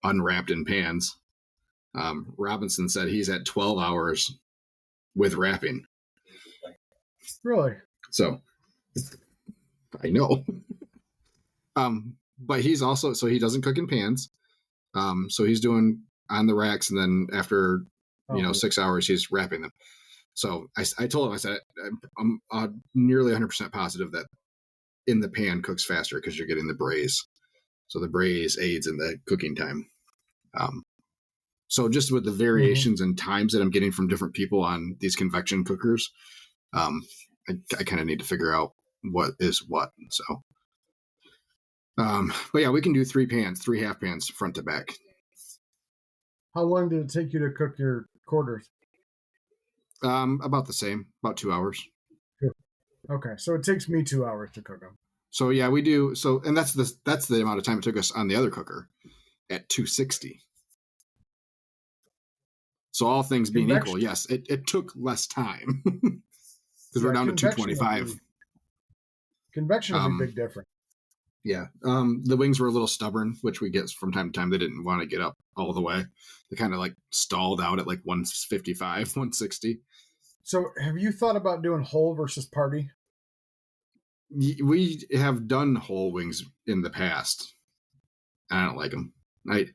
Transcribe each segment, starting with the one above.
unwrapped in pans. Robinson said he's at 12 hours with wrapping. Really? So I know. But he's also, so he doesn't cook in pans. So he's doing on the racks, and then after 6 hours, he's wrapping them. So I told him, I said, I'm nearly 100% positive that in the pan cooks faster because you're getting the braise. So the braise aids in the cooking time. So just with the variations and times that I'm getting from different people on these convection cookers, I kind of need to figure out what is what. So, but yeah, we can do 3 half pans front to back. How long did it take you to cook your quarters? About the same, about 2 hours. Okay, so it takes me 2 hours to cook them. So yeah, we do. So, and that's the amount of time it took us on the other cooker at 260. So all things being equal, yes, it took less time because we're down to 225. Convection would be big difference. Yeah. The wings were a little stubborn, which we get from time to time. They didn't want to get up all the way. They kind of like stalled out at like 155, 160. So have you thought about doing whole versus party? We have done whole wings in the past. I don't like them. I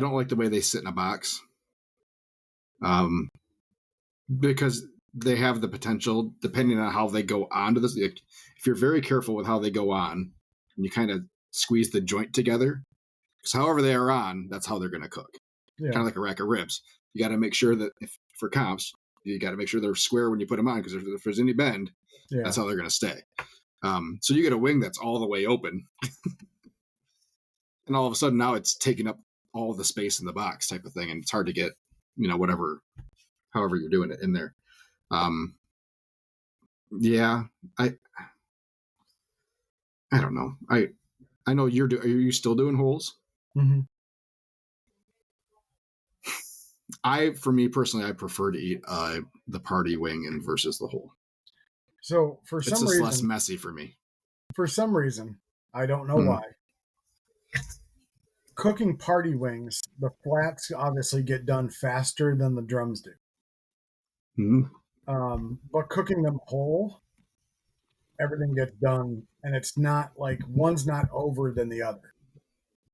don't like the way they sit in a box. Because they have the potential, depending on how they go onto this. If you're very careful with how they go on, and you kind of squeeze the joint together, because however they are on, that's how they're going to cook. Yeah. Kind of like a rack of ribs. You got to make sure that for comps, you got to make sure they're square when you put them on, because if there's any bend, that's how they're going to stay. So you get a wing that's all the way open, and all of a sudden now it's taking up all the space in the box type of thing, and it's hard to get, however you're doing it in there. Yeah, I don't know. I know are you still doing holes? Mm-hmm. For me personally, I prefer to eat the party wing and versus the whole. So it's just less messy for me. For some reason, I don't know why. Cooking party wings, the flats obviously get done faster than the drums do. Mm-hmm. But cooking them whole, everything gets done, and it's not like one's not over than the other,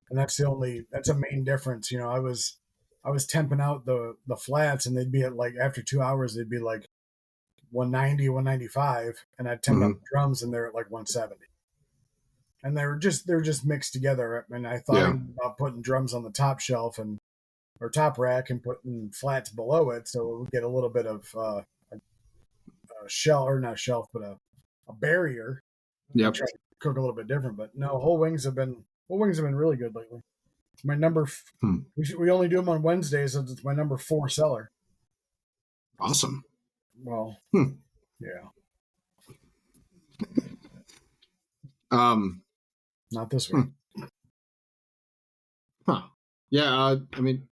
and that's a main difference. I was temping out the flats, and they'd be at like after 2 hours they'd be like 190, 195, and I'd temp out the drums, and they're at like 170. And they're just mixed together. And I thought about putting drums on the top shelf or top rack and putting flats below it, so it would get a little bit of a shell, or not shelf, but a barrier. Yep. Try to cook a little bit different, but no, whole wings have been really good lately. It's my number. We only do them on Wednesdays, so it's my number 4 seller. Awesome. Well, yeah. Not this week. Huh. Yeah, I mean,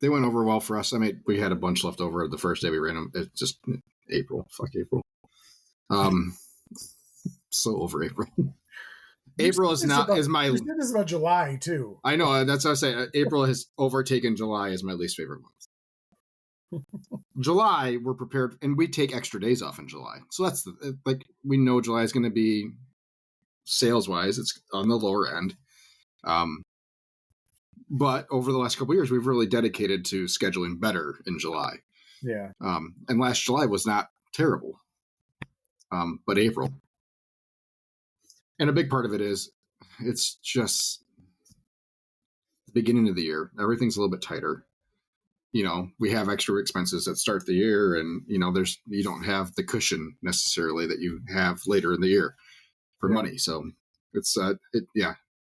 they went over well for us. I mean, we had a bunch left over the first day we ran them. It's just April. Fuck April. So over April. April is my. You said this about July too. I know. That's what I say. April has overtaken July as my least favorite month. July, we're prepared, and we take extra days off in July. So that's we know July is going to be, sales wise, it's on the lower end. But over the last couple of years, we've really dedicated to scheduling better in July. Yeah. And last July was not terrible. But April. And a big part of it is, it's just the beginning of the year. Everything's a little bit tighter. We have extra expenses that start the year, and, you don't have the cushion necessarily that you have later in the year for money. So it's,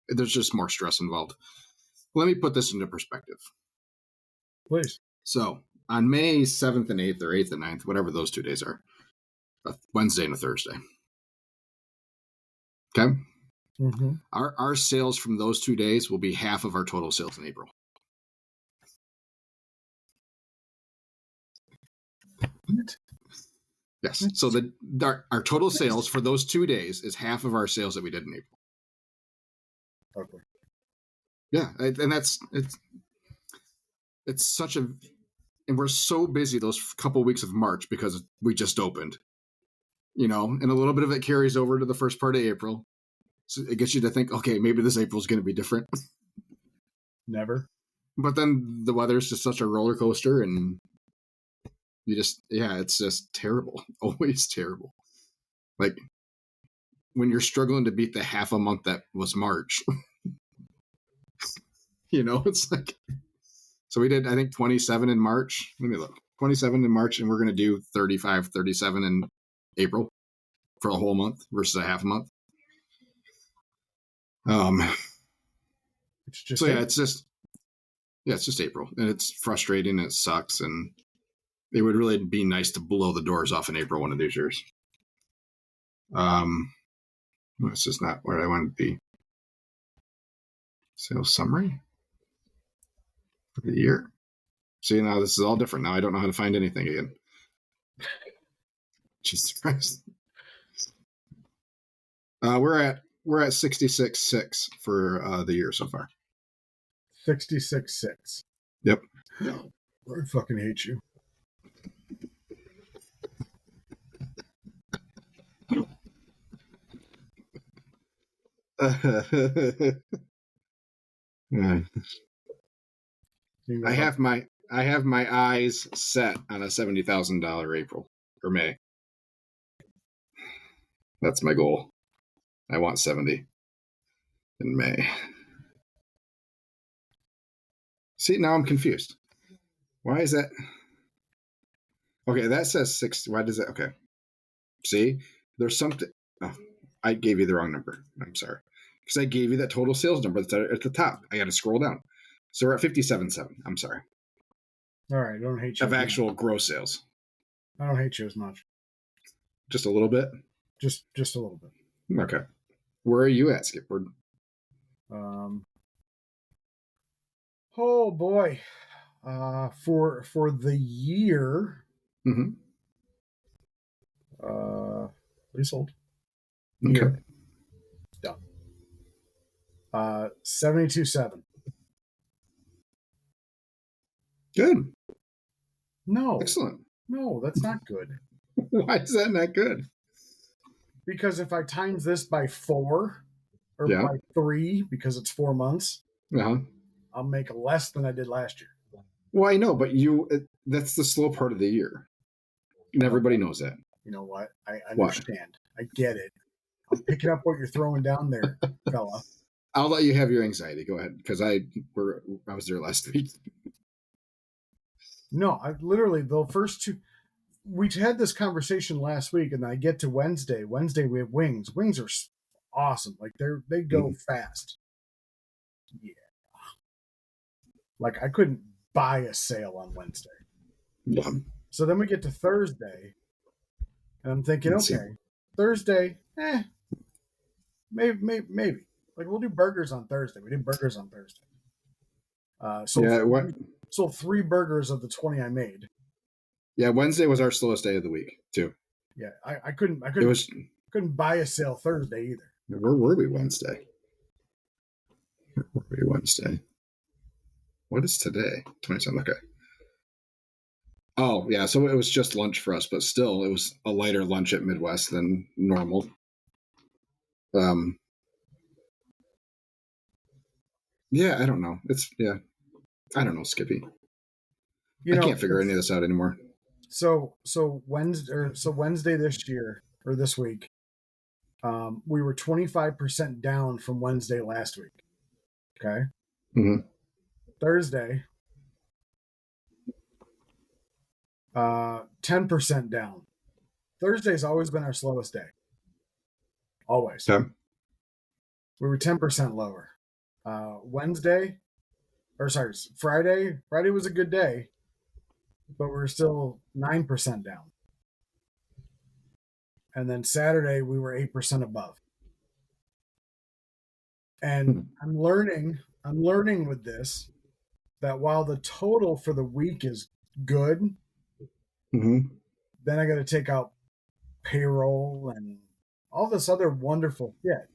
there's just more stress involved. Let me put this into perspective. Please. So on May 7th and 8th, or 8th and 9th, whatever those 2 days are, a Wednesday and a Thursday. Okay. Mm-hmm. Our sales from those 2 days will be half of our total sales in April. What? Yes. So our total sales for those 2 days is half of our sales that we did in April. Okay. Yeah, and it's such a, and we're so busy those couple weeks of March because we just opened, and a little bit of it carries over to the first part of April. So it gets you to think, okay, maybe this April is going to be different. Never. But then the weather is just such a roller coaster, and it's just terrible. Always terrible. Like when you're struggling to beat the half a month that was March, it's like, so we did, I think 27 in March. Let me look. 27 in March, and we're going to do 35, 37 in April for a whole month versus a half a month. It's just so yeah, it's just April, and it's frustrating, and it sucks, and it would really be nice to blow the doors off in April one of these years. It's just not where I want to be. Sales summary for the year. See, now this is all different. Now I don't know how to find anything again. Jesus Christ. We're at 66.6 for the year so far. 66.6. Yep. No, I fucking hate you. I have my eyes set on a $70,000 April or May. That's my goal. I want 70 in May. See, now I'm confused. Why is that? Okay, that says 60. Why does that? Okay. See, there's something. Oh, I gave you the wrong number. I'm sorry. Because I gave you that total sales number that's at the top. I got to scroll down. So we're at 57.7. I'm sorry. All right, I don't hate you. Of actual gross sales. I don't hate you as much. Just a little bit? Just a little bit. Okay. Where are you at, Skipward? Oh boy. For the year. Mm-hmm. Leasehold. Okay. Year. Done. 72.7. Good. No. Excellent. No, that's not good. Why is that not good? Because if I times this by 4 or by 3, because it's 4 months, I'll make less than I did last year. Well, I know, but that's the slow part of the year. And everybody knows that. You know what? I understand. What? I get it. I'm picking up what you're throwing down there, fella. I'll let you have your anxiety. Go ahead, because I was there last week. No, I literally, the first two, we had this conversation last week, and I get to Wednesday. Wednesday we have wings. Wings are awesome. Like they go fast. Yeah. Like I couldn't buy a sale on Wednesday. Yeah. So then we get to Thursday, and I'm thinking, okay, Thursday, maybe. Like we'll do burgers on Thursday. We did burgers on Thursday. Sold 3 burgers of the 20 I made. Yeah, Wednesday was our slowest day of the week too. Yeah, I couldn't buy a sale Thursday either. Where were we Wednesday? What is today? 27. Okay. Oh yeah, so it was just lunch for us, but still, it was a lighter lunch at Midwest than normal. Yeah, I don't know. I don't know, Skippy. I can't figure any of this out anymore. So Wednesday this year or this week, we were 25% down from Wednesday last week. Okay. Mm-hmm. Thursday, 10% down. Thursday's always been our slowest day. Always. Okay. We were 10% lower. Friday. Friday was a good day, but we're still 9% down. And then Saturday we were 8% above. And I'm learning with this that while the total for the week is good, then I got to take out payroll and all this other wonderful shit.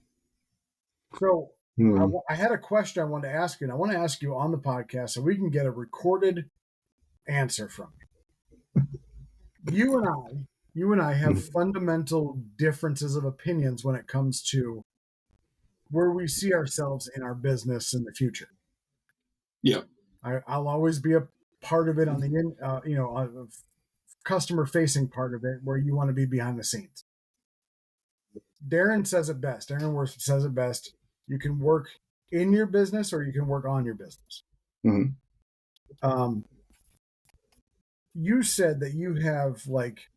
So I had a question I wanted to ask you, and I want to ask you on the podcast so we can get a recorded answer from you. You and I have fundamental differences of opinions when it comes to where we see ourselves in our business in the future. Yeah. I'll always be a part of it on the customer facing part of it, where you want to be behind the scenes. Darren says it best. Darren Worth says it best. You can work in your business or you can work on your business. Mm-hmm. You said that you have, like,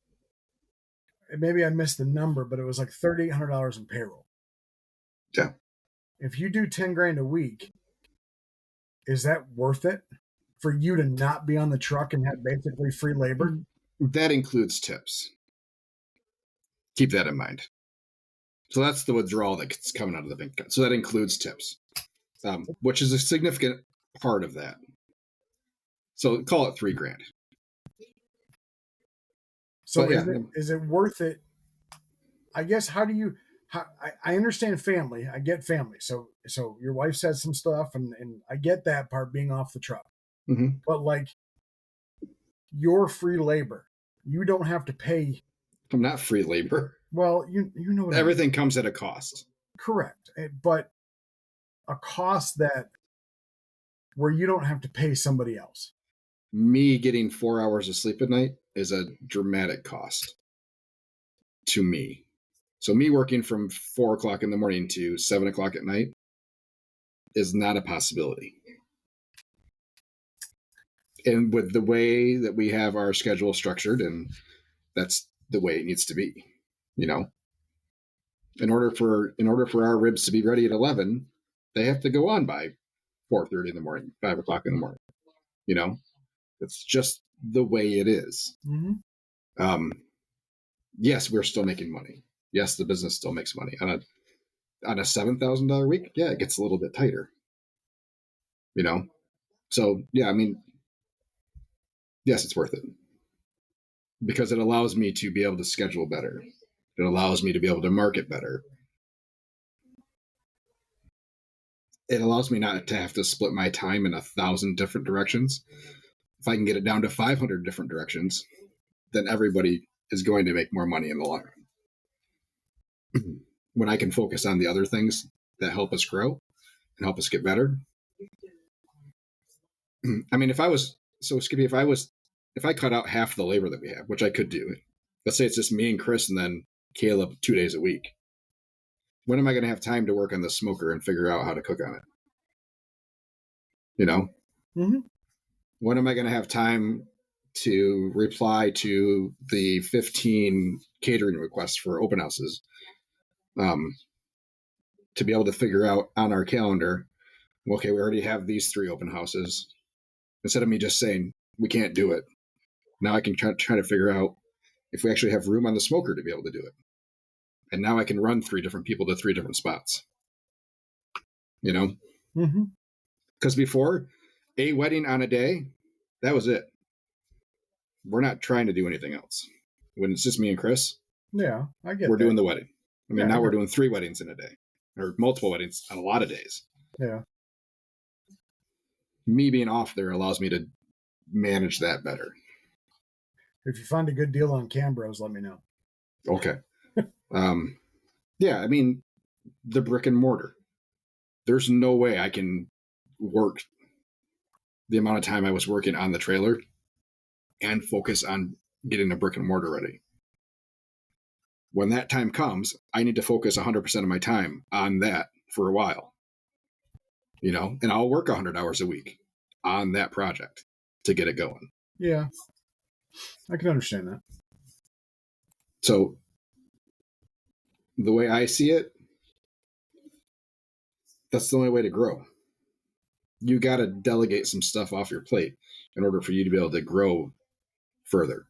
maybe I missed the number, but it was like $3,800 in payroll. Yeah. If you do 10 grand a week, is that worth it for you to not be on the truck and have basically free labor? That includes tips. Keep that in mind. So that's the withdrawal that's coming out of the bank account. So that includes tips, which is a significant part of that. So call it $3 grand. So is it worth it? I guess, I understand family. I get family. So your wife said some stuff and I get that part, being off the truck. Mm-hmm. But like, your free labor, you don't have to pay. I'm not free labor. Well, you know what everything comes at a cost. Correct. But a cost that where you don't have to pay somebody else. Me getting 4 hours of sleep at night is a dramatic cost to me. So me working from 4 o'clock in the morning to 7 o'clock at night is not a possibility. And with the way that we have our schedule structured, and that's the way it needs to be, you know. In order for our ribs to be ready at 11, they have to go on by 4:30 in the morning, 5 o'clock in the morning. You know, it's just the way it is. Mm-hmm. Yes, we're still making money. Yes, the business still makes money on a $7,000 week. Yeah, it gets a little bit tighter. You know, so yeah, I mean, yes, it's worth it because it allows me to be able to schedule better. It allows me to be able to market better. It allows me not to have to split my time in 1,000 different directions. If I can get it down to 500 different directions, then everybody is going to make more money in the long run. When I can focus on the other things that help us grow and help us get better. I mean, if I cut out half the labor that we have, which I could do, let's say it's just me and Chris and then Caleb 2 days a week. When am I going to have time to work on the smoker and figure out how to cook on it? You know? Mm-hmm. When am I going to have time to reply to the 15 catering requests for open houses? To be able to figure out on our calendar, okay, we already have these 3 open houses. Instead of me just saying, we can't do it. Now I can try to figure out if we actually have room on the smoker to be able to do it. And now I can run 3 different people to 3 different spots. You know? Mm-hmm. Because before, a wedding on a day, that was it. We're not trying to do anything else. When it's just me and Chris, yeah, I get we're that. doing the wedding. I mean, Yeah, now we're doing 3 weddings in a day, or multiple weddings on a lot of days. Yeah. Me being off there allows me to manage that better. If you find a good deal on Cambros, let me know. Okay. Yeah, I mean, the brick and mortar. There's no way I can work the amount of time I was working on the trailer and focus on getting a brick and mortar ready. When that time comes, I need to focus 100% of my time on that for a while. You know, and I'll work 100 hours a week on that project to get it going. Yeah, I can understand that. So the way I see it, that's the only way to grow. You got to delegate some stuff off your plate in order for you to be able to grow further.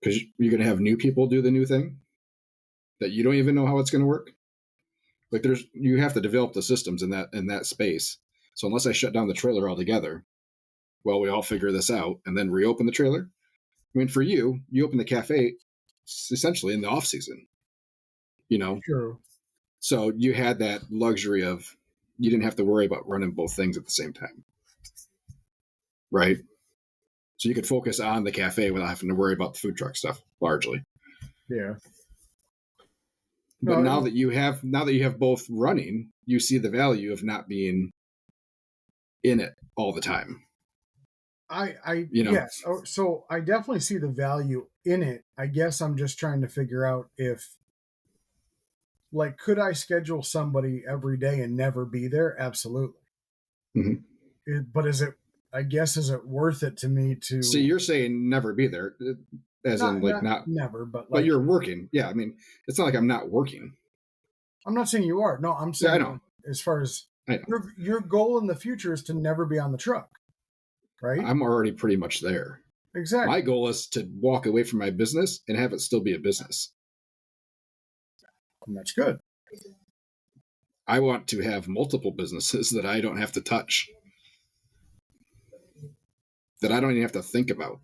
Because you're going to have new people do the new thing that you don't even know how it's going to work. Like you have to develop the systems in that space. So unless I shut down the trailer altogether, well, we all figure this out and then reopen the trailer. I mean, for you open the cafe essentially in the off season, you know? Sure. So you had that luxury of you didn't have to worry about running both things at the same time. Right? So you could focus on the cafe without having to worry about the food truck stuff largely. Yeah. But now that you have both running, you see the value of not being in it all the time. Yes. So I definitely see the value in it. I guess I'm just trying to figure out if, like, could I schedule somebody every day and never be there? Absolutely. Mm-hmm. But is it worth it to me to? So you're saying never be there, as not never, but you're working. Yeah, I mean, it's not like I'm not working. I'm not saying you are. No, I'm saying, I know. As far as your goal in the future is to never be on the truck, right? I'm already pretty much there. Exactly. My goal is to walk away from my business and have it still be a business. And that's good. I want to have multiple businesses that I don't have to touch, that I don't even have to think about,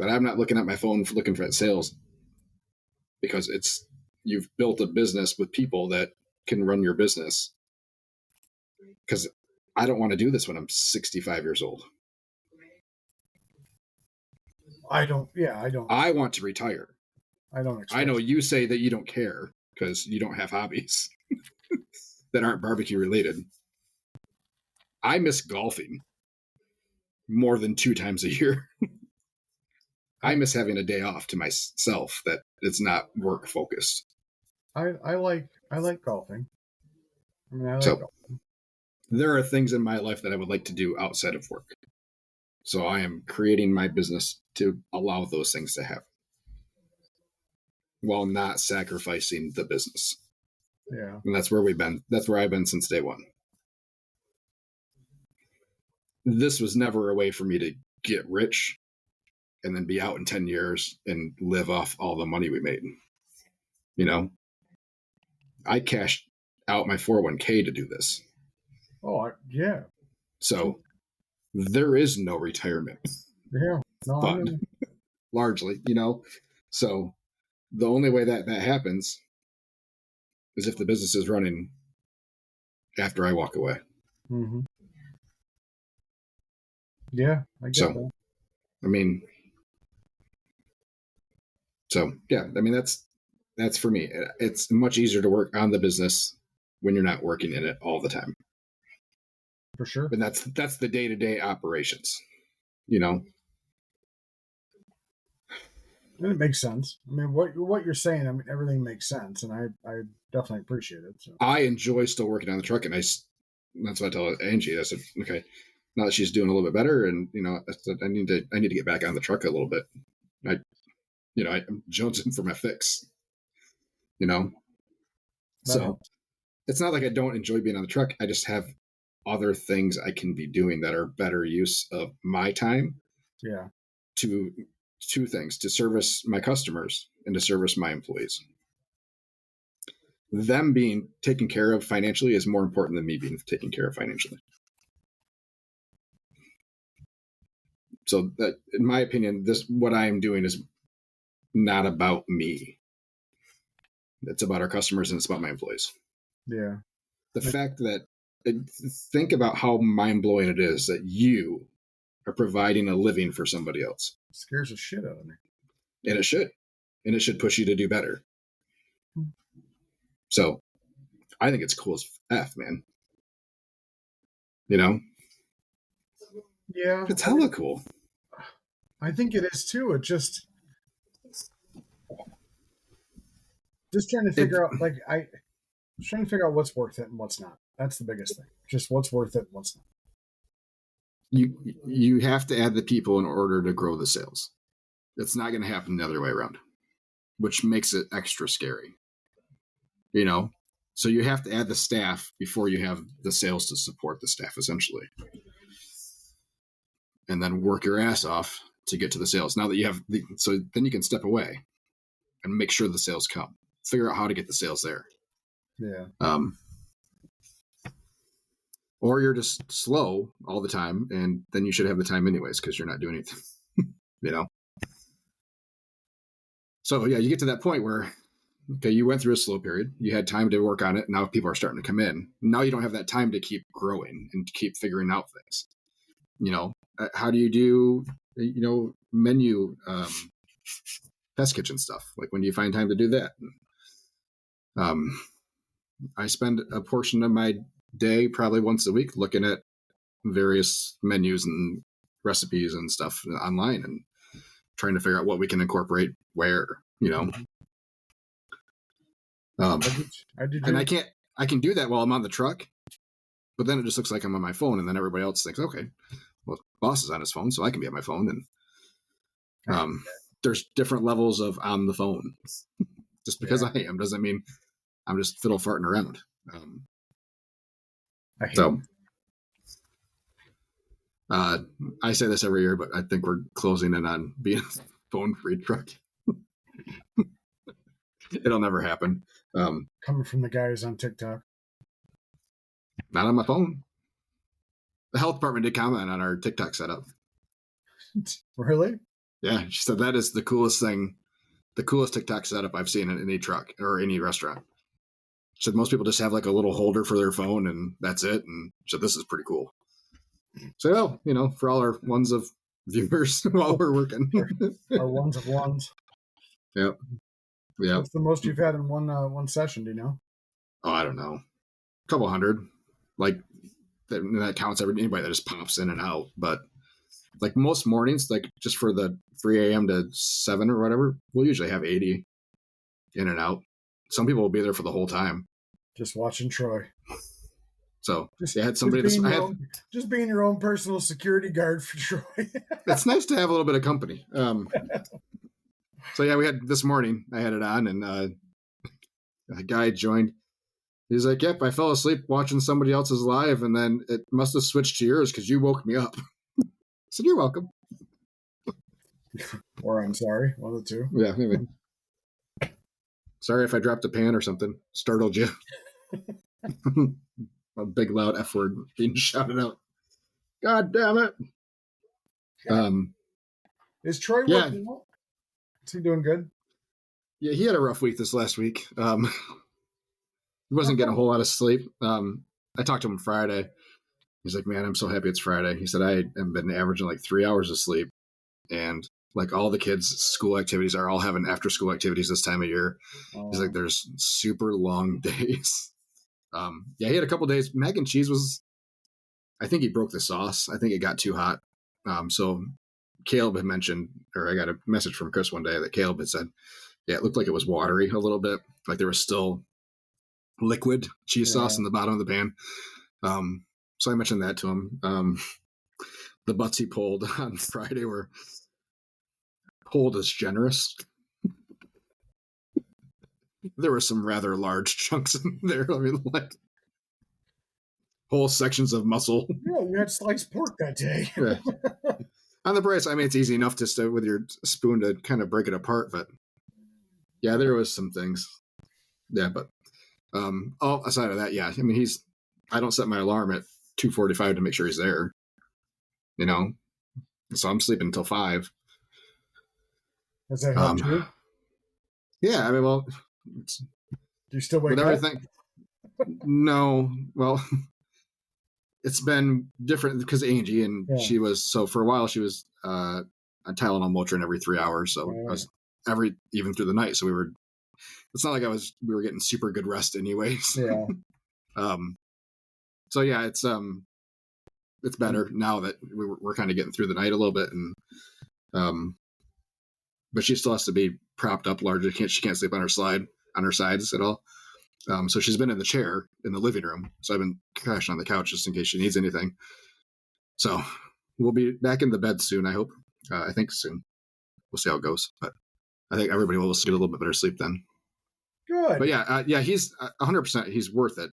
that I'm not looking at my phone looking for sales, because you've built a business with people that can run your business. Because I don't want to do this when I'm 65 years old. I don't. I want to retire. I don't. I know you say that you don't care because you don't have hobbies that aren't barbecue related. I miss golfing more than 2 times a year. I miss having a day off to myself that it's not work focused. I like golfing. I mean, golfing. There are things in my life that I would like to do outside of work. So I am creating my business to allow those things to happen while not sacrificing the business. Yeah. And that's where we've been. That's where I've been since day one. This was never a way for me to get rich and then be out in 10 years and live off all the money we made. You know, I cashed out my 401k to do this. Oh, yeah. So there is no retirement fund, largely, you know. So the only way that happens is if the business is running after I walk away. Mm-hmm. Yeah, I get that. I mean, so yeah, I mean that's for me. It's much easier to work on the business when you're not working in it all the time. For sure. And that's the day-to-day operations, you know. And it makes sense. I mean, what you're saying, I mean, everything makes sense, and I definitely appreciate it. So. I enjoy still working on the truck, and that's what I tell Angie. I said, okay, now that she's doing a little bit better, and you know, I said I need to get back on the truck a little bit. I'm jonesing for my fix, you know. So it's not like I don't enjoy being on the truck. I just have other things I can be doing that are better use of my time. Yeah. To 2 things: to service my customers and to service my employees. Them being taken care of financially is more important than me being taken care of financially. So that, in my opinion, what I am doing is not about me. It's about our customers and it's about my employees. Yeah. The fact that, think about how mind-blowing it is that you are providing a living for somebody else. It scares the shit out of me. And it should. And it should push you to do better. So I think it's cool as F, man. You know? Yeah. It's hella cool. I think it is too. It just trying to figure out, like, trying to figure out what's worth it and what's not. That's the biggest thing. Just what's worth it and what's not. You have to add the people in order to grow the sales. It's not going to happen the other way around, which makes it extra scary. You know? So you have to add the staff before you have the sales to support the staff, essentially. And then work your ass off to get to the sales. Now that you have so then you can step away and make sure the sales come. Figure out how to get the sales there. Yeah. Or you're just slow all the time, and then you should have the time anyways because you're not doing anything. You know? So yeah, you get to that point where okay, you went through a slow period. You had time to work on it. Now people are starting to come in. Now you don't have that time to keep growing and keep figuring out things. How do you do, menu, test kitchen stuff? Like, when do you find time to do that? I spend a portion of my day, probably once a week, looking at various menus and recipes and stuff online and trying to figure out what we can incorporate where, and I can do that while I'm on the truck, but then it just looks like I'm on my phone, and then everybody else thinks, okay, well, boss is on his phone, so I can be on my phone. And there's different levels of on the phone. Just because I am doesn't mean I'm just fiddle farting around. I say this every year, but I think we're closing in on being a phone-free truck. It'll never happen. Coming from the guys on TikTok. Not on my phone. The health department did comment on our TikTok setup. Really? Yeah, she said that is the coolest thing, the coolest TikTok setup I've seen in any truck or any restaurant. She said most people just have like a little holder for their phone and that's it. And she said this is pretty cool. So, for all our ones of viewers while we're working. Our ones of ones. Yep. Yeah. What's the most you've had in one session, do you know? Oh, I don't know. A couple hundred. Like, that counts anybody that just pops in and out. But like most mornings, like just for the 3 a.m. to 7 or whatever, we'll usually have 80 in and out. Some people will be there for the whole time. Just watching Troy. So I had somebody just being your own personal security guard for Troy. It's nice to have a little bit of company. So yeah, we had this morning. I had it on, and a guy joined. He's like, "Yep, I fell asleep watching somebody else's live, and then it must have switched to yours because you woke me up." I said, "You're welcome." Or I'm sorry, one of the two. Yeah, maybe. Sorry if I dropped a pan or something. Startled you. A big loud F word being shouted out. God damn it. Is Troy working out? Is he doing good? Yeah, he had a rough week this last week. He wasn't getting a whole lot of sleep. I talked to him Friday. He's like, "Man, I'm so happy it's Friday." He said, "I have been averaging like 3 hours of sleep. And like all the kids' school activities are all having after school activities this time of year." He's like, "There's super long days." Yeah, he had a couple days. Mac and cheese I think he broke the sauce. I think it got too hot. So Caleb had mentioned, or I got a message from Chris one day that Caleb had said, yeah, it looked like it was watery a little bit. Like there was still liquid cheese sauce in the bottom of the pan. So I mentioned that to him. The butts he pulled on Friday were pulled as generous. There were some rather large chunks in there. I mean, like whole sections of muscle. Yeah, you had sliced pork that day. Yeah. On the brace, I mean, it's easy enough just to, with your spoon to kind of break it apart. But yeah, there was some things. Yeah, but all aside of that, yeah, I mean, I don't set my alarm at 2:45 to make sure he's there. So I'm sleeping until 5. Does that help you? Yeah, I mean, well, do you still wake with up? everything? No, well, it's been different because Angie and she was, so for a while she was on Tylenol Motrin every 3 hours, so I was even through the night. So it's not like we were getting super good rest anyways. Yeah. So yeah, it's better now that we're kind of getting through the night a little bit, and but she still has to be propped up largely. She can't sleep on her sides at all. So she's been in the chair in the living room. So I've been crashing on the couch just in case she needs anything. So we'll be back in the bed soon, I hope. I think soon. We'll see how it goes. But I think everybody will get a little bit better sleep then. Good. But yeah, he's 100%. He's worth it.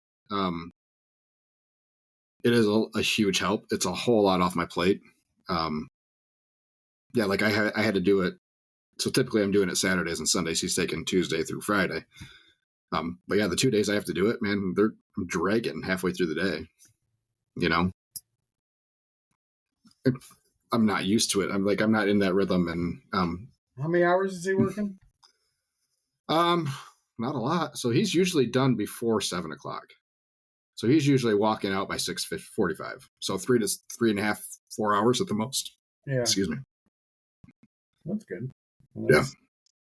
It is a huge help. It's a whole lot off my plate. Yeah, like I had to do it. So typically I'm doing it Saturdays and Sundays. He's taking Tuesday through Friday. But yeah, the 2 days I have to do it, man, I'm dragging halfway through the day. I'm not used to it. I'm not in that rhythm. And how many hours is he working? not a lot. So he's usually done before 7:00. So he's usually walking out by 6:45. So 3.5, 4 hours at the most. Yeah. Excuse me. That's good. Yeah.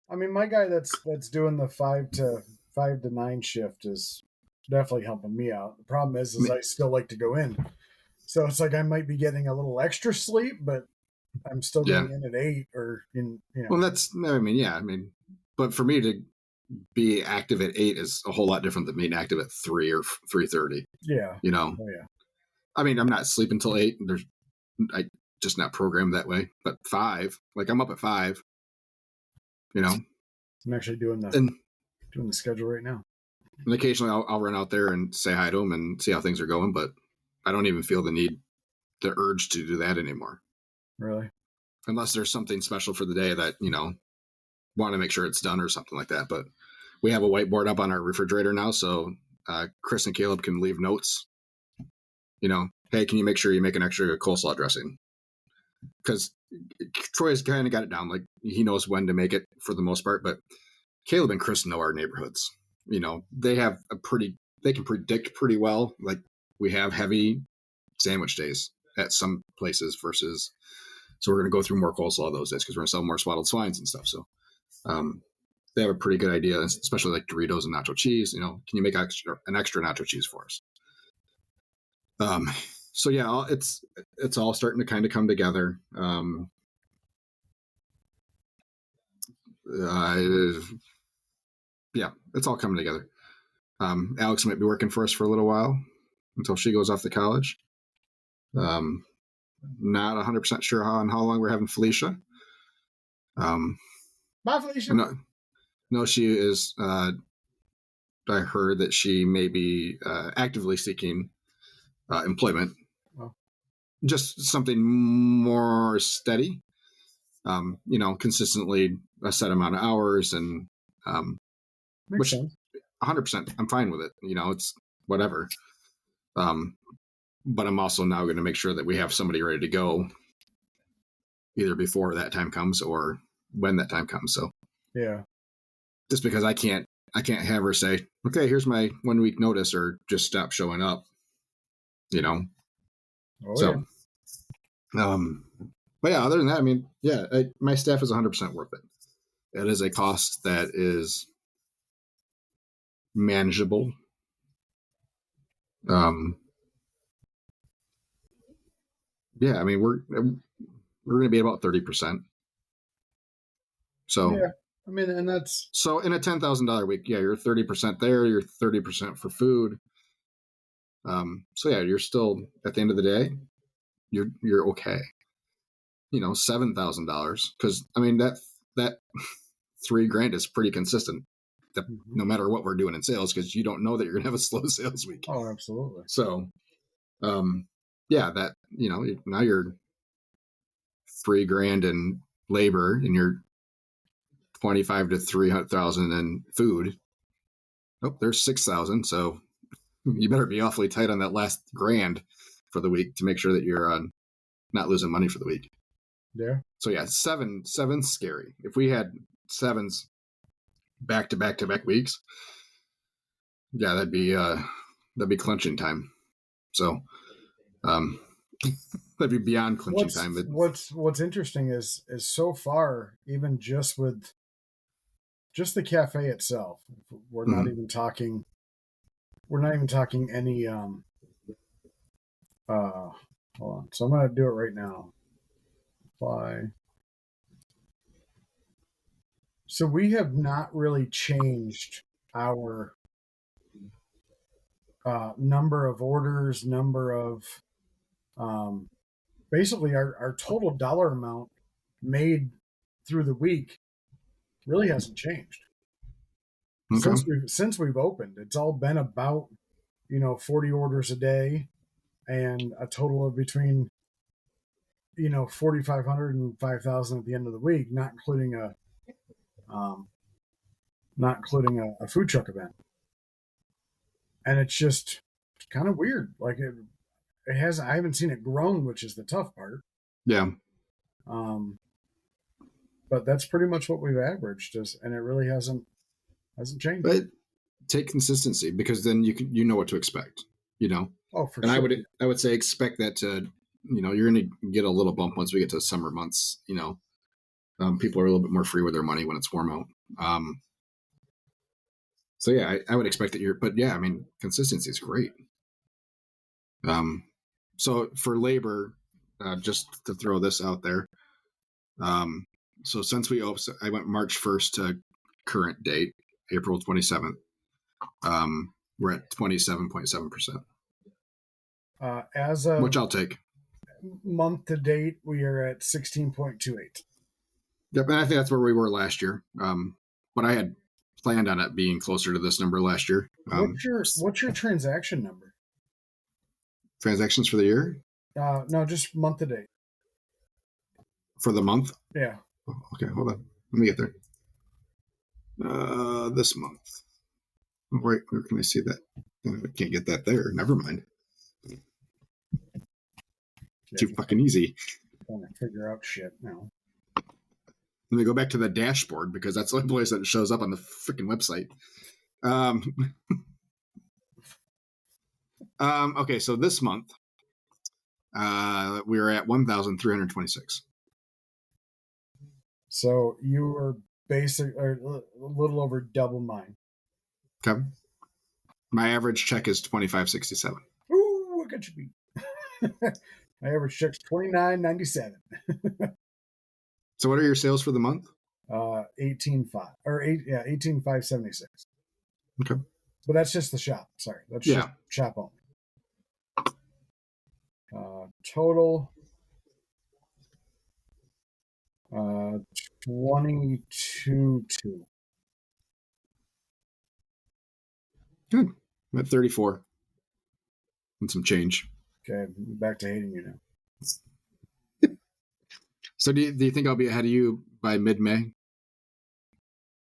I mean, my guy that's doing the 5 to 9 shift is definitely helping me out. The problem is I still like to go in. So it's like I might be getting a little extra sleep, but I'm still going in at 8 or in, you know. Well, but for me to be active at 8 is a whole lot different than being active at 3 or 3:30. Yeah. You know. Oh yeah. I mean, I'm not sleeping till 8. I just not programmed that way. But 5, like I'm up at 5. You know. I'm actually doing the schedule right now. And occasionally I'll run out there and say hi to them and see how things are going, but I don't even feel the urge to do that anymore. Really? Unless there's something special for the day that, you know, want to make sure it's done or something like that. But we have a whiteboard up on our refrigerator now, so Chris and Caleb can leave notes. You know, hey, can you make sure you make an extra coleslaw dressing? Because Troy's kind of got it down. Like, he knows when to make it for the most part, but Caleb and Chris know our neighborhoods. You know, they can predict pretty well. Like, we have heavy sandwich days at some places versus, so we're going to go through more coleslaw those days because we're going to sell more swaddled swines and stuff. So they have a pretty good idea, especially like Doritos and nacho cheese. You know, can you make an extra nacho cheese for us? So yeah, it's all starting to kind of come together. Yeah, it's all coming together. Alex might be working for us for a little while until she goes off to college. Not 100% sure how long we're having Felicia. Bye, Felicia. No, she is. I heard that she may be actively seeking employment. Oh. Just something more steady. You know, consistently a set amount of hours, and Makes sense. 100%, I'm fine with it. You know, it's whatever. But I'm also now going to make sure that we have somebody ready to go either before that time comes or when that time comes. So yeah, just because I can't have her say, okay, here's my 1 week notice, or just stop showing up, you know? Oh, so, yeah. But yeah, other than that, I mean, yeah, my staff is 100% worth it. It is a cost that is manageable. Yeah, I mean, we're going to be about 30%. So yeah, I mean, and that's so in a $10,000 week, yeah, you're 30% there. You're 30% for food. So yeah, you're still, at the end of the day, you're okay. You know, $7,000, because I mean that $3,000 is pretty consistent. No matter what we're doing in sales, because you don't know that you're gonna have a slow sales week. Oh, absolutely. So, yeah, that, you know, now you're $3,000 in labor and you're 25 to 300,000 in food. Oh, there's 6,000. So you better be awfully tight on that last grand for the week to make sure that you're not losing money for the week. Yeah. So yeah, seven's scary. If we had 7s back to back weeks, yeah, that'd be clenching time. So, that'd be beyond clenching time. What's interesting is so far, even just with just the cafe itself, we're not even talking. We're not even talking any. Hold on. So I'm gonna do it right now. Apply. So we have not really changed our number of orders, number of basically our total dollar amount made through the week really hasn't changed. Okay. Since we've opened. It's all been about, 40 orders a day and a total of between 4,500 and 5,000 at the end of the week, not including a food truck event. And it's just kind of weird. Like it has, I haven't seen it grown, which is the tough part. Yeah. But that's pretty much what we've averaged, and it really hasn't Hasn't changed. But take consistency, because then you know what to expect. Oh, for and sure. I would say expect that to you're going to get a little bump once we get to summer months. People are a little bit more free with their money when it's warm out. So yeah, I would expect that but yeah, I mean, consistency is great. So for labor, just to throw this out there, so since I went March 1st to current date, April 27th, we're at 27.7%. As of which I'll take. Month to date, we are at 16.28. Yep, and I think that's where we were last year. But I had planned on it being closer to this number last year. What's your transaction number? Transactions for the year? No, just month to date. For the month? Yeah. Oh, okay, hold on. Let me get there. This month. Wait, where can I see that? I can't get that there. Never mind. Too fucking easy. I'm trying to figure out shit now. Let me go back to the dashboard, because that's the only place that it shows up on the freaking website. Okay, so this month, we were at 1,326. So you were a little over double mine. Okay. My average check is $25.67. Ooh, what could you be? My average check's $29.97. So what are your sales for the month? 18.5 or 18,576. Okay. But that's just the shop. Sorry, that's just shop only. Total 22.2. Good. I'm at 34 and some change. Okay, back to hating you now. So do you think I'll be ahead of you by mid-May?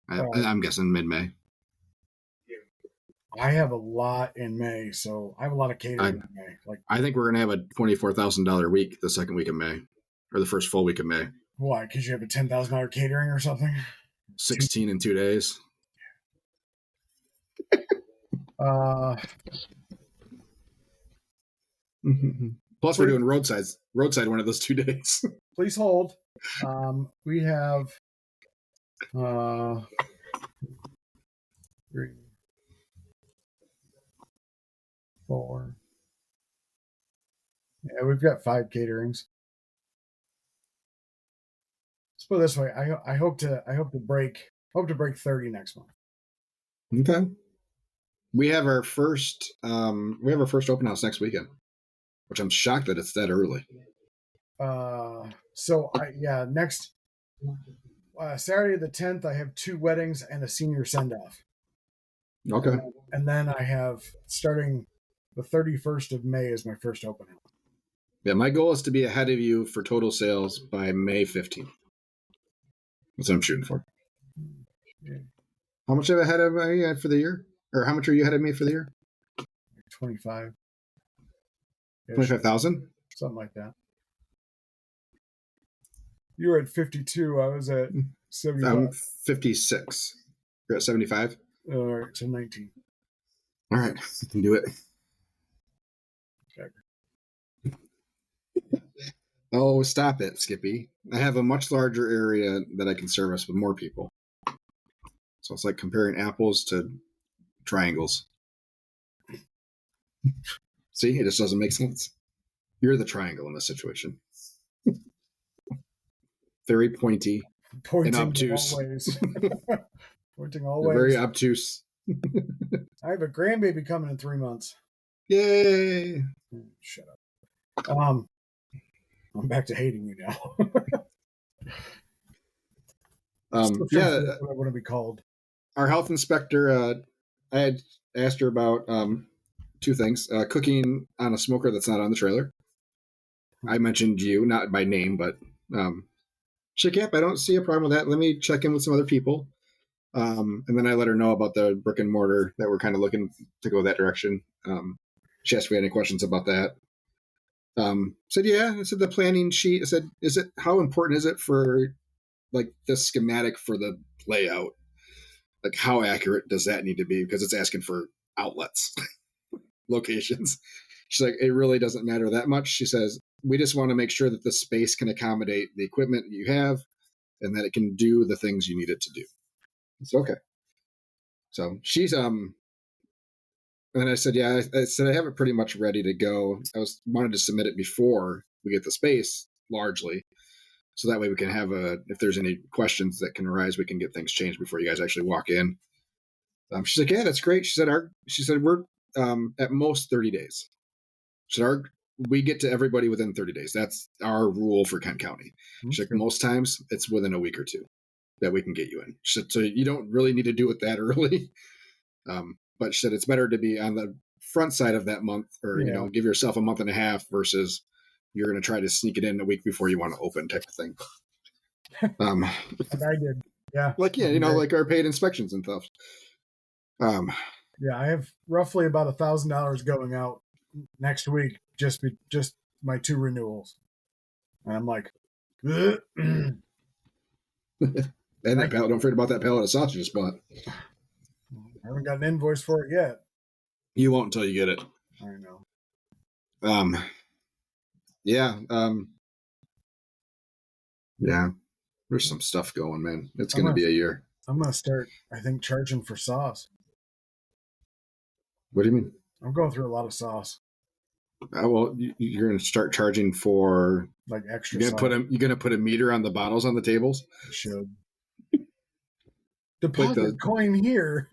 I'm guessing mid-May. I have a lot in May, so I have a lot of catering in May. I think we're going to have a $24,000 week the second week of May, or the first full week of May. Why? Because you have a $10,000 catering or something? 16 in 2 days. Plus, we're doing roadside one of those 2 days. Please hold. We have 3, 4. Yeah, we've got 5 caterings. Let's put it this way. I hope to break 30 next month. Okay. We have our first open house next weekend, which I'm shocked that it's that early. Next Saturday the 10th, I have 2 weddings and a senior send-off. Okay. And then I have, starting the 31st of May is my first open house. Yeah, my goal is to be ahead of you for total sales by May 15th. That's what I'm shooting for. Yeah. How much ahead of me for the year? Or how much are you ahead of me for the year? 25. 25,000? Something like that. You were at 52. I was at 75. I'm 56. You're at 75? All right, so 19. All right, you can do it. Okay. Oh, stop it, Skippy. I have a much larger area that I can service with more people. So it's like comparing apples to triangles. See, it just doesn't make sense. You're the triangle in this situation. Very pointy and obtuse. Pointing all ways. Very obtuse. I have a grandbaby coming in 3 months. Yay! Shut up. I'm back to hating you now. What I want to be called. Our health inspector, I had asked her about 2 things: cooking on a smoker that's not on the trailer. I mentioned you, not by name, but she's like, yep, I don't see a problem with that. Let me check in with some other people. And then I let her know about the brick and mortar, that we're kind of looking to go that direction. She asked if we had any questions about that. Said, yeah. I said, the planning sheet. I said, how important is it for like the schematic for the layout? like, how accurate does that need to be? Because it's asking for outlets, locations. She's like, it really doesn't matter that much. She says, we just want to make sure that the space can accommodate the equipment you have and that it can do the things you need it to do. It's okay. So she's, and then I said, yeah, I said, I have it pretty much ready to go. Wanted to submit it before we get the space largely. So that way we can have if there's any questions that can arise, we can get things changed before you guys actually walk in. She's like, yeah, that's great. She said, we're at most 30 days. She said, we get to everybody within 30 days. That's our rule for Kent County. She's like, most times it's within a week or two that we can get you in. She said, so you don't really need to do it that early. But she said, it's better to be on the front side of that month, or, give yourself a month and a half versus you're going to try to sneak it in a week before you want to open type of thing. Like I did. Yeah. Like, like our paid inspections and stuff. Yeah, I have roughly about $1,000 going out next week, just my 2 renewals. And I'm like, and that pallet, don't forget about that pallet of sausage you just bought. I haven't got an invoice for it yet. You won't until you get it. I know. Yeah. Yeah. There's some stuff going, man. It's going to be a year. I'm going to start, I think, charging for sauce. What do you mean? I'm going through a lot of sauce. Well, you're going to start charging for like extra. You're going to put a meter on the bottles on the tables. I should. Deposit coin here.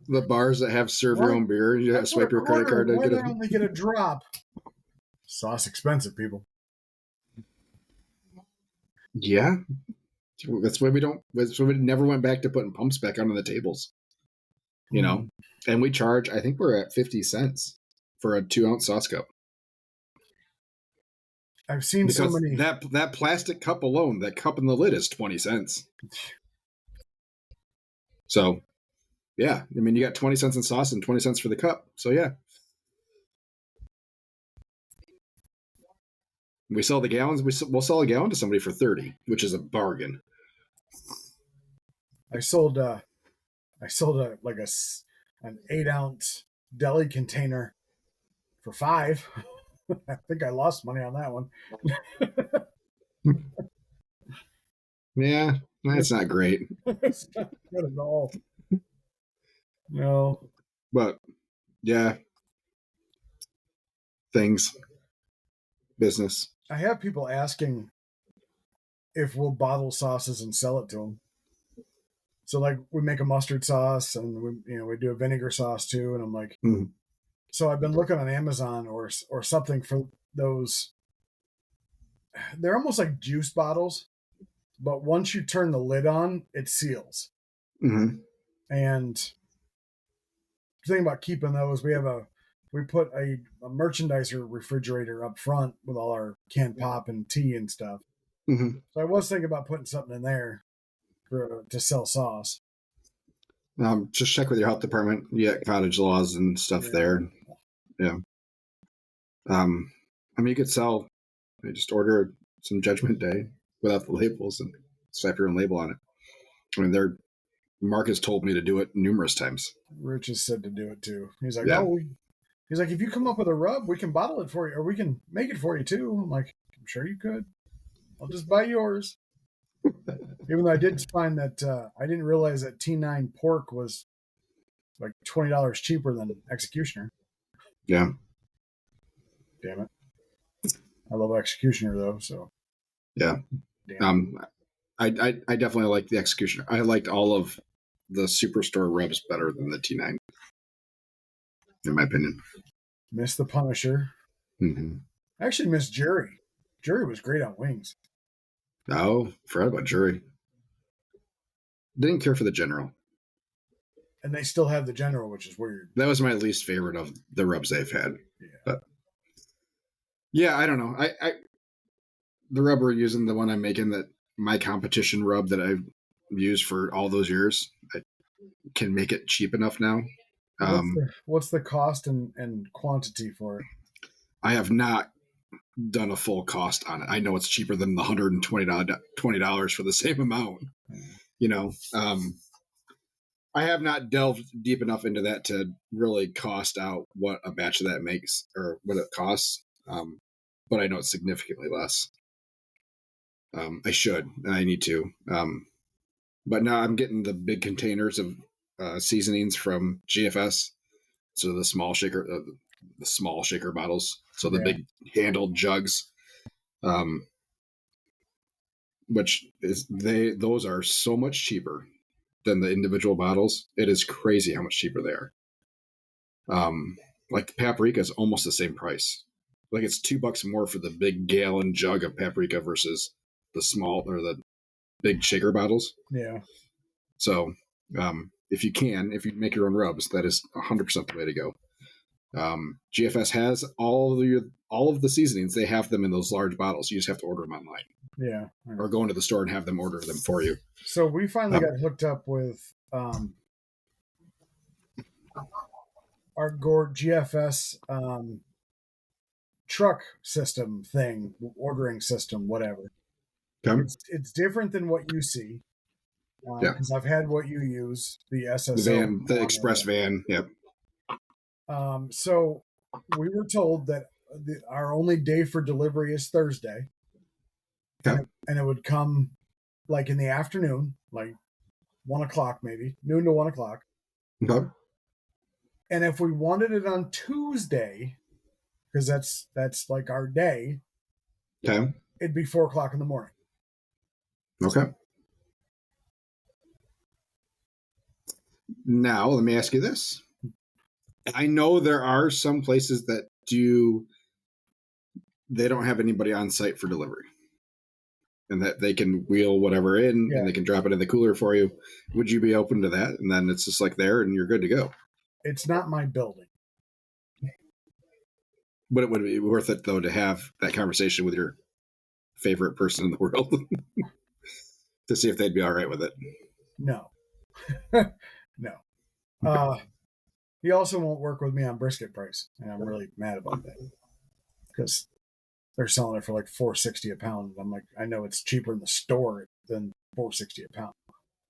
The bars that have serve your own beer, you have to swipe your credit card to get it. Only get a drop. Sauce expensive, people. Yeah, that's why we never went back to putting pumps back onto the tables. And we charge. I think we're at 50 cents for a 2-ounce sauce cup. I've seen so many. That plastic cup alone, that cup in the lid is 20 cents. So, yeah, I mean, you got 20 cents in sauce and 20 cents for the cup. So, yeah. We sell the gallons. We'll sell a gallon to somebody for 30, which is a bargain. I sold an 8-ounce deli container for $5. I think I lost money on that one. Yeah, that's not great. It's not good at all. No. But, yeah. Business. I have people asking if we'll bottle sauces and sell it to them. So, like, we make a mustard sauce and we do a vinegar sauce too. And I'm like, So I've been looking on Amazon or something for those. They're almost like juice bottles, but once you turn the lid on, it seals. Mm-hmm. And the thing about keeping those, we put a merchandiser refrigerator up front with all our canned pop and tea and stuff. Mm-hmm. So I was thinking about putting something in there to sell sauce. Just check with your health department. You got cottage laws and stuff there. Yeah. I mean, you could just order some Judgment Day without the labels and slap your own label on it. I mean, Mark has told me to do it numerous times. Rich has said to do it too. He's like, he's like, if you come up with a rub, we can bottle it for you, or we can make it for you too. I'm like, I'm sure you could. I'll just buy yours. Even though I did find that I didn't realize that T9 pork was like $20 cheaper than Executioner. Yeah. Damn it. I love Executioner though, so. Yeah. I definitely like the Executioner. I liked all of the Superstore rubs better than the T9, in my opinion. Miss the Punisher. Mm-hmm. I actually miss Jury. Jury was great on wings. Oh, forgot about Jury. Didn't care for the General. And they still have the General, which is weird. That was my least favorite of the rubs they've had. Yeah. But yeah, I don't know. The rub we're using, the one I'm making, that my competition rub that I've used for all those years, I can make it cheap enough now. What's the cost and quantity for it? I have not done a full cost on it. I know it's cheaper than the $120 for the same amount. I have not delved deep enough into that to really cost out what a batch of that makes or what it costs. But I know it's significantly less. I should, and I need to. But now I'm getting the big containers of seasonings from GFS. So the small shaker bottles. So the big handled jugs, which is those are so much cheaper than the individual bottles. It is crazy how much cheaper they are. Like the paprika is almost the same price. Like it's $2 more for the big gallon jug of paprika versus the small or the big shaker bottles. Yeah. So if you make your own rubs, that is 100% the way to go. GFS has all of the seasonings. They have them in those large bottles. You just have to order them online. Yeah. Or go into the store and have them order them for you. So we finally got hooked up with our Gord GFS truck system thing, ordering system, whatever. Okay. It's different than what you see. Because I've had what you use, the SSO. The express van. Yep. So we were told that our only day for delivery is Thursday. Okay. And it would come like in the afternoon, like 1 o'clock, maybe noon to 1 o'clock. Okay. And if we wanted it on Tuesday, because that's like our day, okay, it'd be 4 o'clock in the morning. Okay. Now let me ask you this. I know there are some places that they don't have anybody on site for delivery. And that they can wheel whatever in and they can drop it in the cooler for you. Would you be open to that? And then it's just like there and you're good to go. It's not my building. But it would be worth it, though, to have that conversation with your favorite person in the world to see if they'd be all right with it. No. No. He also won't work with me on brisket price. And I'm really mad about that. Because they're selling it for like $4.60 a pound. I'm like, I know it's cheaper in the store than $4.60 a pound.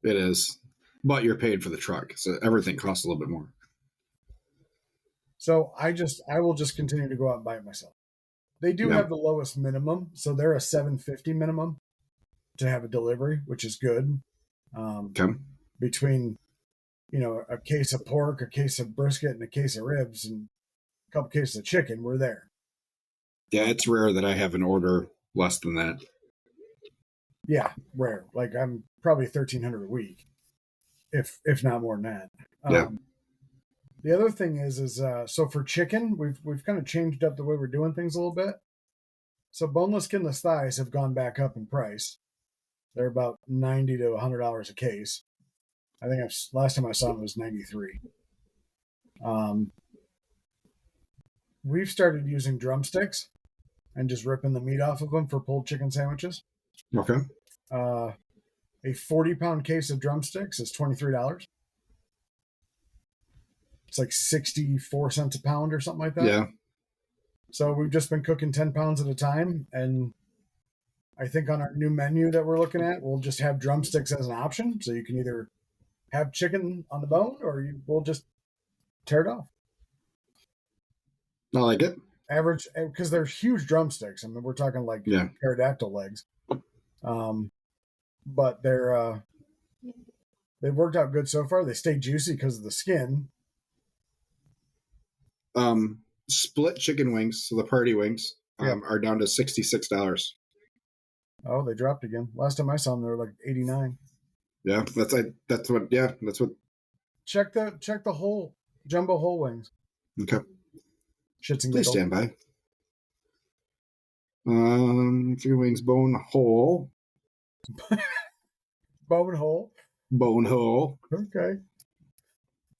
It is, but you're paid for the truck, so everything costs a little bit more. So I will just continue to go out and buy it myself. They do have the lowest minimum, so they're a $7.50 minimum to have a delivery, which is good. Between a case of pork, a case of brisket, and a case of ribs, and a couple cases of chicken, we're there. Yeah, it's rare that I have an order less than that. Yeah, rare. Like I'm probably $1,300 a week, if not more than that. Yeah. The other thing is so for chicken, we've kind of changed up the way we're doing things a little bit. So boneless, skinless thighs have gone back up in price. They're about $90 to $100 a case. I think last time I saw them was $93. We've started using drumsticks and just ripping the meat off of them for pulled chicken sandwiches. Okay. A 40-pound case of drumsticks is $23. It's like 64 cents a pound or something like that. Yeah. So we've just been cooking 10 pounds at a time. And I think on our new menu that we're looking at, we'll just have drumsticks as an option. So you can either have chicken on the bone or we'll just tear it off. I like it. Average, because they're huge drumsticks. I mean, we're talking like pterodactyl legs. But they've worked out good so far. They stay juicy because of the skin. Split chicken wings, so the party wings, are down to $66. Oh, they dropped again. Last time I saw them, they were like $89. Yeah, that's what. Check the whole jumbo whole wings. Okay. Shits and Please giggles. stand by. Chicken wings, bone whole. Bone whole. Bone whole. Okay.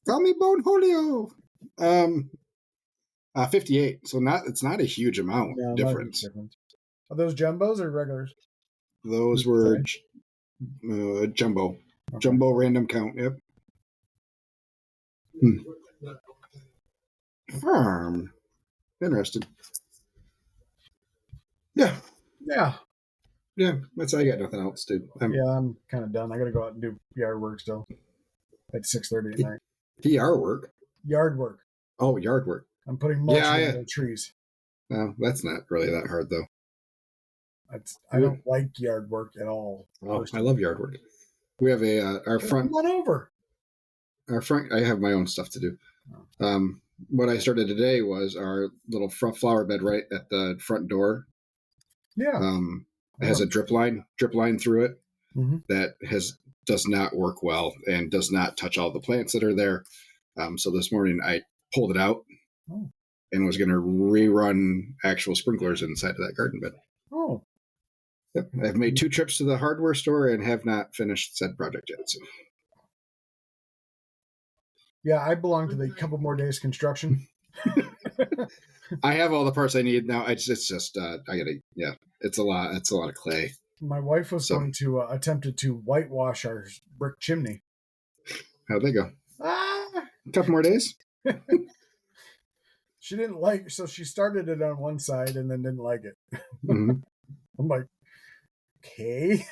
Call me Bone Julio. 58. So it's not a huge amount difference. Are those jumbos or regulars? Those were jumbo. Okay. Jumbo random count. Yep. Firm. Interesting. Yeah. That's I got nothing else to. I'm kind of done. I got to go out and do yard work still. at 6:30 at night. PR work. Yard work. Oh, yard work. I'm putting mulch Yeah, in the trees. No, that's not really that hard though. I don't like yard work at all. Oh, I love yard work. We have our front. Come on over. Our front. I have my own stuff to do. What I started today was our little front flower bed right at the front door. Yeah. It has a drip line through it Mm-hmm. that does not work well and does not touch all the plants that are there. So this morning I pulled it out and was going to rerun actual sprinklers inside of that garden bed. Oh. Yep. I've made 2 trips to the hardware store and have not finished said project yet. So. Yeah, I belong to the couple more days construction. I have all the parts I need now. It's just I gotta it's a lot of clay. My wife was going to attempted to whitewash our brick chimney. How'd they go? A couple more days. She didn't like, so she started it on one side and then didn't like it. Mm-hmm. I'm like, okay.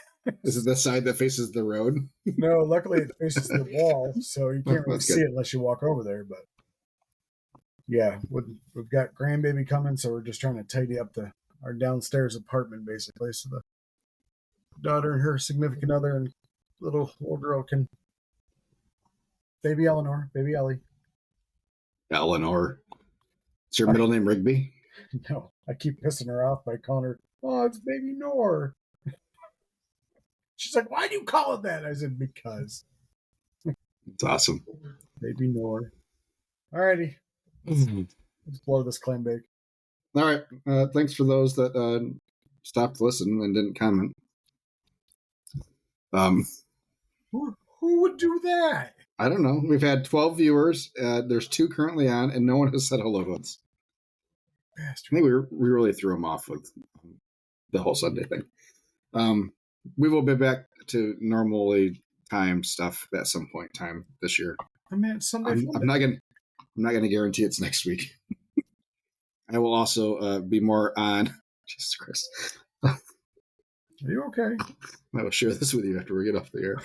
This is the side that faces the road. No, luckily it faces the wall, so you can't really see it unless you walk over there. But yeah, we've got grandbaby coming, so we're just trying to tidy up our downstairs apartment, basically, so the daughter and her significant other and little girl can. Baby Eleanor, baby Ellie. Eleanor. Is your middle name Rigby? No, I keep pissing her off by calling her, oh, it's baby Nor. She's like, why do you call it that? I said, because. It's awesome. Baby Nor. Alrighty. Let's blow this clam bake. All right. Thanks for those that stopped listening and didn't comment. Who would do that? I don't know. We've had 12 viewers. There's 2 currently on, and no one has said hello to us. Bastard. I think we really threw them off with the whole Sunday thing. We will be back to normally timed stuff at some point in time this year. I mean, it's Sunday. I'm not gonna guarantee it's next week. I will also be more on. Jesus Christ. Are you okay? I will share this with you after we get off the air.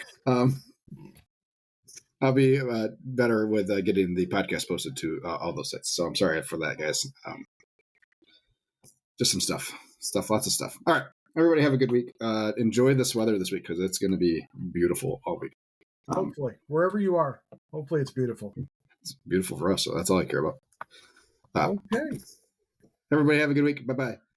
I'll be better with getting the podcast posted to all those sites. So I'm sorry for that, guys. Just some stuff, lots of stuff. All right. Everybody have a good week. Enjoy this weather this week because it's going to be beautiful all week. Hopefully, wherever you are, hopefully it's beautiful. It's beautiful for us, so that's all I care about. Okay. Everybody have a good week. Bye-bye.